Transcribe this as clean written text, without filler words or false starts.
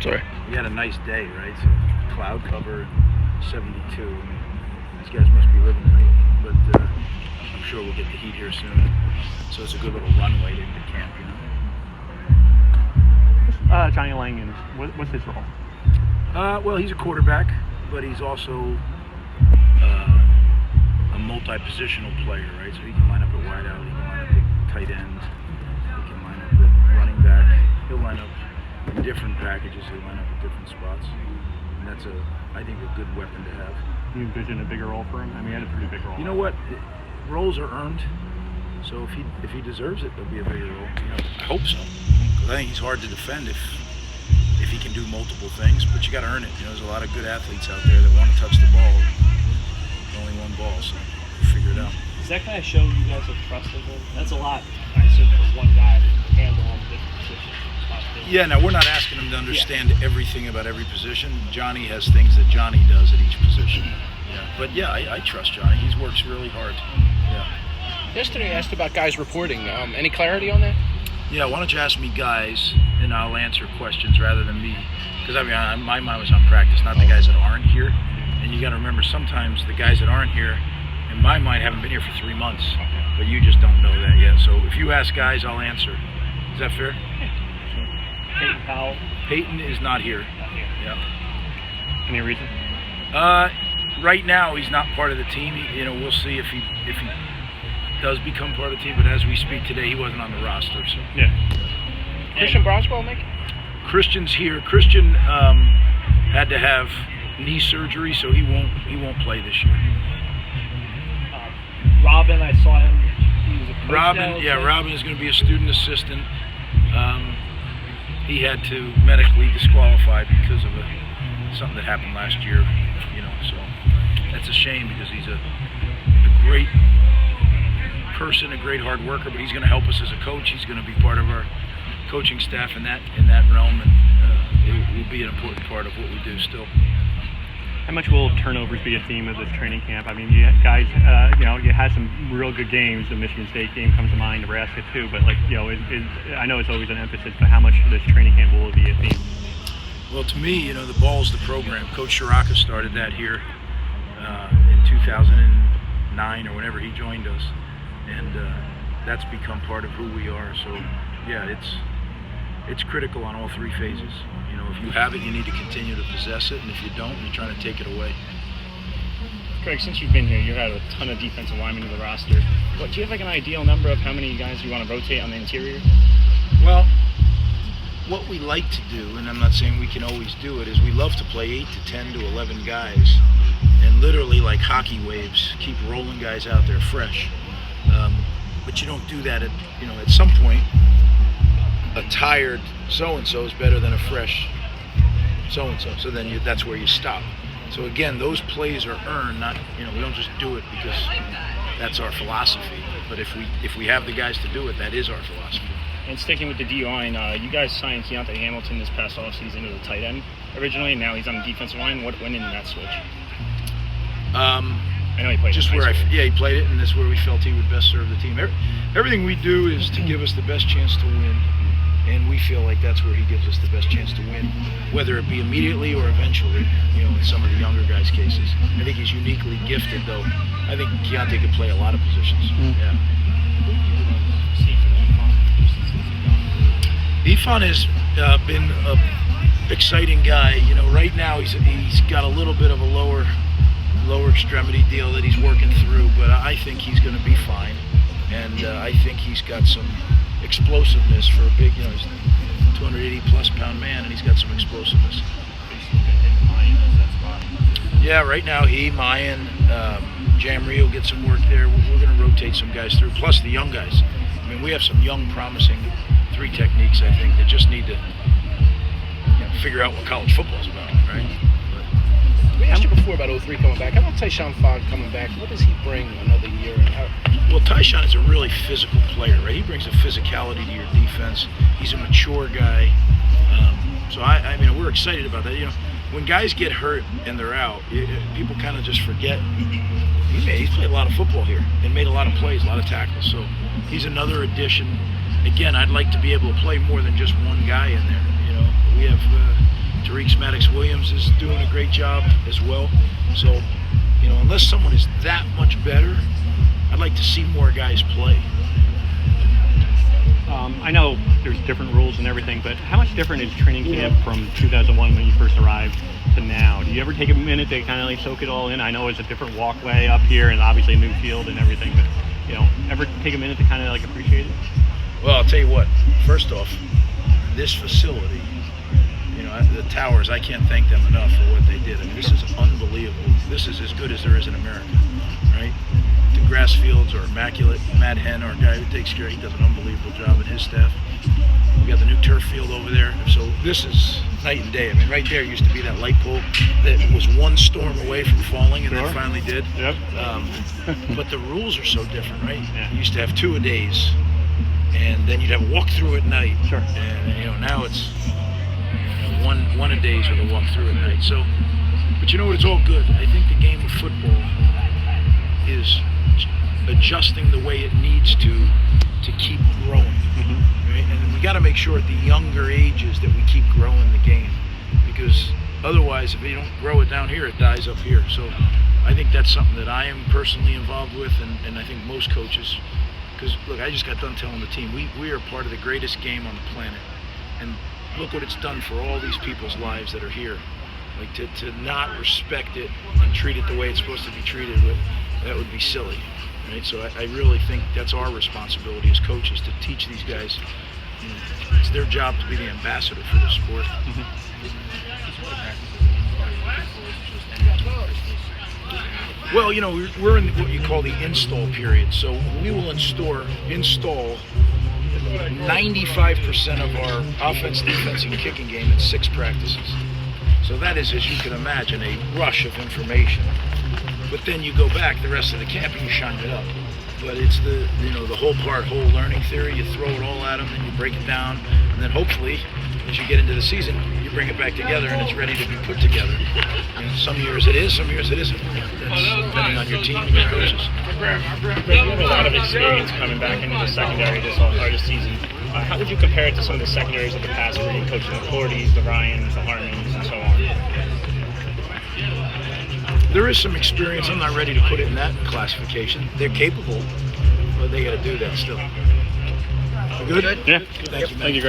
Sorry. We had a nice day, right? So cloud cover, 72. I mean, these guys must be living right. But I'm sure we'll get the heat here soon. So it's a good little runway into camp, you know. Johnny Langan, what's his role? Well, he's a quarterback, but he's also a multi-positional player, right? So he can line up at wide out, he can line up at tight end, he can line up at running back. He'll line up in different packages, he'll line up at different spots. And that's, I think, a good weapon to have. You envision a bigger role for him? I mean, he had a pretty big role. You know what? Roles are earned. So if he deserves it, there'll be a bigger role. You know, I hope so. Because I think he's hard to defend if he can do multiple things, but you got to earn it. You know, there's a lot of good athletes out there that want to touch the ball. Only one ball, so figure it out. Does that kind of show you guys have trust in him? That's a lot, I assume, for one guy to handle all the different positions. Yeah, now we're not asking him to understand everything about every position. Johnny has things that Johnny does at each position. Yeah, but yeah, I trust Johnny. He works really hard. Yeah. Yesterday I asked about guys reporting. Any clarity on that? Yeah, why don't you ask me guys, and I'll answer questions rather than me. Because I mean, my mind was on practice, not the guys that aren't here. And you got to remember, sometimes the guys that aren't here, in my mind, haven't been here for 3 months. But you just don't know that yet. So if you ask guys, I'll answer. Is that fair? Peyton Powell? Peyton is not here. Yeah. Any reason? Right now, he's not part of the team. You know, we'll see if he does become part of the team. But as we speak today, he wasn't on the roster. So yeah. Christian Broswell, make it? Christian's here. Christian had to have knee surgery, so he won't play this year. Robin, I saw him. He was a coach Robin, now, Robin is going to be a student assistant. He had to medically disqualify because of something that happened last year. You know, so that's a shame because he's a great person, a great hard worker. But he's going to help us as a coach. He's going to be part of our coaching staff in that realm, and it will be an important part of what we do still. How much will turnovers be a theme of this training camp? I mean, you guys, you had some real good games. The Michigan State game comes to mind, Nebraska too. But I know it's always an emphasis, but how much of this training camp will it be a theme? Well, to me, the ball's the program. Coach Shiraka started that here in 2009 or whenever he joined us, and that's become part of who we are. So, yeah, it's critical on all three phases. You know, if you have it, you need to continue to possess it, and if you don't, you're trying to take it away. Craig, since you've been here, you've had a ton of defensive linemen in the roster. Do you have an ideal number of how many guys you want to rotate on the interior? Well, what we like to do, and I'm not saying we can always do it, is we love to play 8 to 10 to 11 guys, and literally like hockey waves, keep rolling guys out there fresh. But you don't do that at some point. A tired so-and-so is better than a fresh so-and-so. So then that's where you stop. So again, those plays are earned, not, we don't just do it because that's our philosophy. But if we have the guys to do it, that is our philosophy. And sticking with the D line, you guys signed Keontae Hamilton this past offseason as a tight end originally, and now he's on the defensive line. When did that switch? I know he played just where he played it, and that's where we felt he would best serve the team. Everything we do is to give us the best chance to win. And we feel like that's where he gives us the best chance to win, whether it be immediately or eventually, in some of the younger guys' cases. I think he's uniquely gifted, though. I think Keontae could play a lot of positions. Yeah. Ifan has been an exciting guy. Right now he's got a little bit of a lower extremity deal that he's working through, but I think he's going to be fine. And I think he's got some explosiveness for a big, he's a 280 plus pound man, and he's got some explosiveness. Yeah, right now Mayan, Jamri will get some work there. We're going to rotate some guys through, plus the young guys. I mean, we have some young, promising 3 techniques, I think, that just need to figure out what college football is about, right? We asked you before about 03 coming back. How about Tyshawn Fogg coming back? What does he bring another year? Well, Tyshawn is a really physical player, right? He brings a physicality to your defense. He's a mature guy. So, I mean, we're excited about that. When guys get hurt and they're out, people kind of just forget. He's played a lot of football here and made a lot of plays, a lot of tackles. So he's another addition. Again, I'd like to be able to play more than just one guy in there. We have Tariq Maddox-Williams is doing a great job as well. So, unless someone is that much better, I'd like to see more guys play. I know there's different rules and everything, but how much different is training camp from 2001 when you first arrived to now? Do you ever take a minute to kind of like soak it all in? I know it's a different walkway up here and obviously a new field and everything, but ever take a minute to kind of like appreciate it? Well, I'll tell you what. First off, this facility, the Towers, I can't thank them enough for what they did. I mean, this is unbelievable. This is as good as there is in America, right? The grass fields are immaculate. Matt Henn, our guy who takes care, he does an unbelievable job, and his staff. We got the new turf field over there. So this is night and day. I mean, right there used to be that light pole that was one storm away from falling, and then finally did. Yep. But the rules are so different, right? Yeah. You used to have 2-a-days, and then you'd have a walk-through at night. Sure. And now it's one-a-days with a walk-through at night. So, but you know what? It's all good. I think the game of football is adjusting the way it needs to keep growing. Mm-hmm. Right? And we got to make sure at the younger ages that we keep growing the game, because otherwise, if you don't grow it down here, it dies up here. So I think that's something that I am personally involved with, and I think most coaches. Because look, I just got done telling the team we are part of the greatest game on the planet, and look what it's done for all these people's lives that are here. Like to not respect it and treat it the way it's supposed to be treated, that would be silly, right? So I really think that's our responsibility as coaches to teach these guys. It's their job to be the ambassador for the sport. Mm-hmm. Well, we're in what you call the install period. So we will install 95% of our offense, defense, and kicking game in 6 practices. So that is, as you can imagine, a rush of information. But then you go back the rest of the camp and you shine it up. But it's the whole learning theory. You throw it all at them, and you break it down, and then hopefully, as you get into the season, you bring it back together and it's ready to be put together. Some years it is, some years it isn't. That's depending on your team and your coaches. Greg, you have a lot of experience coming back into the secondary this season. How would you compare it to some of the secondaries of the past where you coached the Cordies, the Ryans, the Harmons, and so on? There is some experience. I'm not ready to put it in that classification. They're capable, but they got to do that still. Good? Yeah. Thank you, man. Thank you, Greg.